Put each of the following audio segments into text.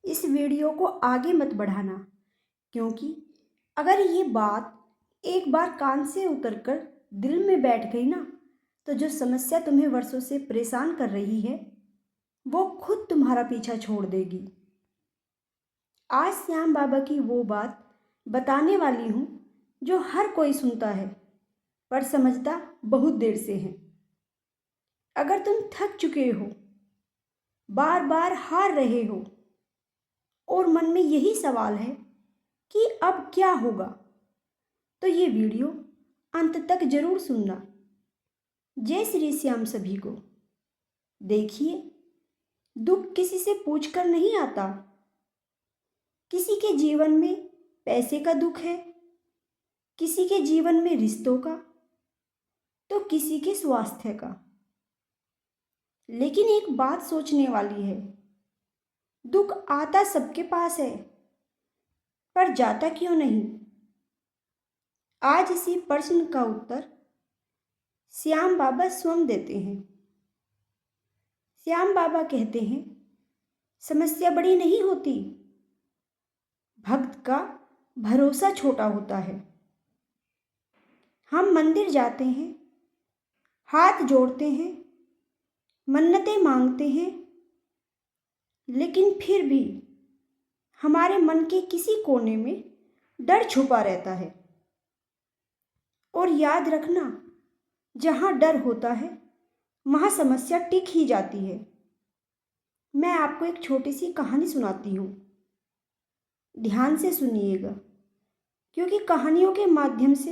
इस वीडियो को आगे मत बढ़ाना, क्योंकि अगर ये बात एक बार कान से उतरकर दिल में बैठ गई ना, तो जो समस्या तुम्हें वर्षों से परेशान कर रही है वो खुद तुम्हारा पीछा छोड़ देगी। आज श्याम बाबा की वो बात बताने वाली हूँ जो हर कोई सुनता है पर समझता बहुत देर से है। अगर तुम थक चुके हो, बार बार हार रहे हो और मन में यही सवाल है कि अब क्या होगा, तो ये वीडियो अंत तक जरूर सुनना। जय श्री श्याम सभी को। देखिए, दुख किसी से पूछकर नहीं आता। किसी के जीवन में पैसे का दुख है, किसी के जीवन में रिश्तों का, तो किसी के स्वास्थ्य का। लेकिन एक बात सोचने वाली है, दुख आता सबके पास है पर जाता क्यों नहीं? आज इसी प्रश्न का उत्तर श्याम बाबा स्वयं देते हैं। श्याम बाबा कहते हैं, समस्या बड़ी नहीं होती, भक्त का भरोसा छोटा होता है। हम मंदिर जाते हैं, हाथ जोड़ते हैं, मन्नतें मांगते हैं, लेकिन फिर भी हमारे मन के किसी कोने में डर छुपा रहता है। और याद रखना, जहाँ डर होता है वहाँ समस्या टिक ही जाती है। मैं आपको एक छोटी सी कहानी सुनाती हूँ, ध्यान से सुनिएगा, क्योंकि कहानियों के माध्यम से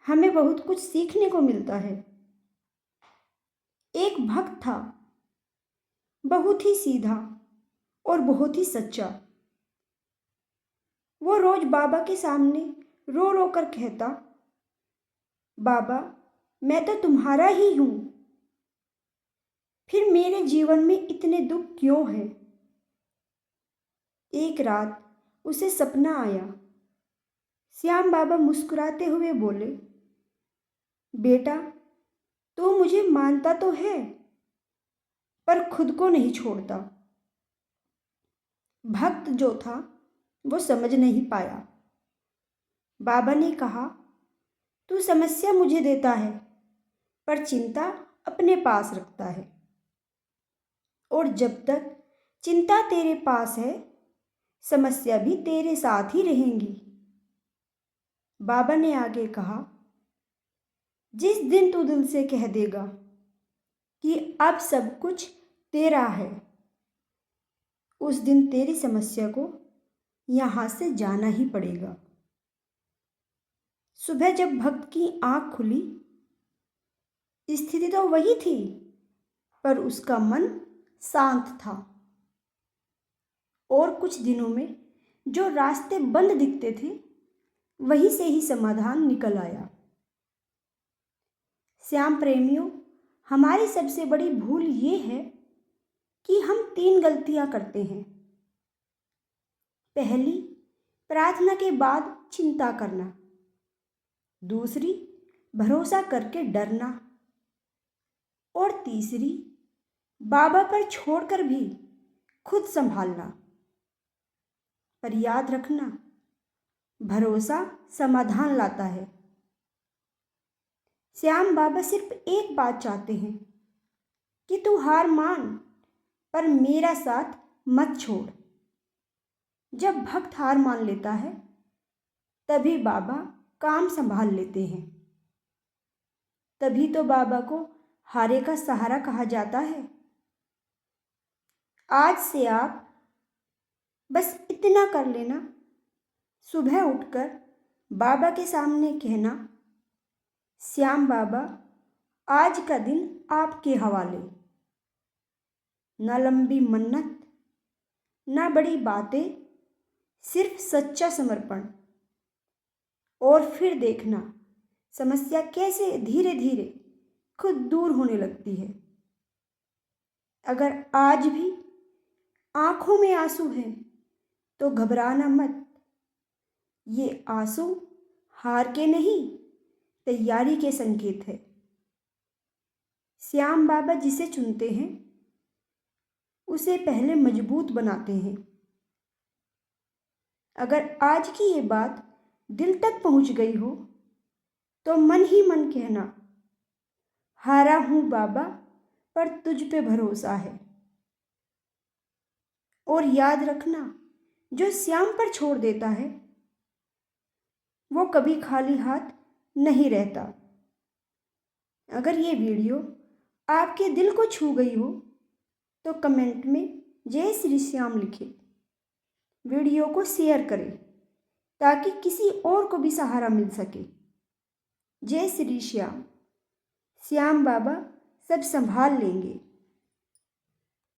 हमें बहुत कुछ सीखने को मिलता है। एक भक्त था, बहुत ही सीधा और बहुत ही सच्चा। वो रोज बाबा के सामने रो रो कर कहता, बाबा मैं तो तुम्हारा ही हूं, फिर मेरे जीवन में इतने दुख क्यों हैं? एक रात उसे सपना आया। श्याम बाबा मुस्कुराते हुए बोले, बेटा तू मुझे मानता तो है पर खुद को नहीं छोड़ता। भक्त जो था वो समझ नहीं पाया। बाबा ने कहा, तू समस्या मुझे देता है पर चिंता अपने पास रखता है, और जब तक चिंता तेरे पास है समस्या भी तेरे साथ ही रहेंगी। बाबा ने आगे कहा, जिस दिन तू दिल से कह देगा कि अब सब कुछ तेरा है, उस दिन तेरी समस्या को यहाँ से जाना ही पड़ेगा। सुबह जब भक्त की आंख खुली, स्थिति तो वही थी पर उसका मन शांत था। और कुछ दिनों में जो रास्ते बंद दिखते थे वहीं से ही समाधान निकल आया। श्याम प्रेमियों, हमारी सबसे बड़ी भूल ये है कि हम 3 गलतियां करते हैं। पहली, प्रार्थना के बाद चिंता करना। दूसरी, भरोसा करके डरना। और तीसरी, बाबा पर छोड़कर भी खुद संभालना। पर याद रखना, भरोसा समाधान लाता है। श्याम बाबा सिर्फ एक बात चाहते हैं कि तू हार मान पर मेरा साथ मत छोड़। जब भक्त हार मान लेता है तभी बाबा काम संभाल लेते हैं। तभी तो बाबा को हारे का सहारा कहा जाता है। आज से आप बस इतना कर लेना, सुबह उठकर बाबा के सामने कहना, श्याम बाबा आज का दिन आपके हवाले। ना लंबी मन्नत, ना बड़ी बातें, सिर्फ सच्चा समर्पण। और फिर देखना समस्या कैसे धीरे धीरे खुद दूर होने लगती है। अगर आज भी आंखों में आंसू हैं तो घबराना मत। ये आंसू हार के नहीं, तैयारी के संकेत है। श्याम बाबा जिसे चुनते हैं उसे पहले मजबूत बनाते हैं, अगर आज की ये बात दिल तक पहुंच गई हो तो मन ही मन कहना, हारा हूं बाबा पर तुझ पे भरोसा है। और याद रखना, जो श्याम पर छोड़ देता है वो कभी खाली हाथ नहीं रहता। अगर ये वीडियो आपके दिल को छू गई हो तो कमेंट में जय श्री श्याम लिखें। वीडियो को शेयर करें ताकि किसी और को भी सहारा मिल सके। जय श्री श्याम। श्याम बाबा सब संभाल लेंगे।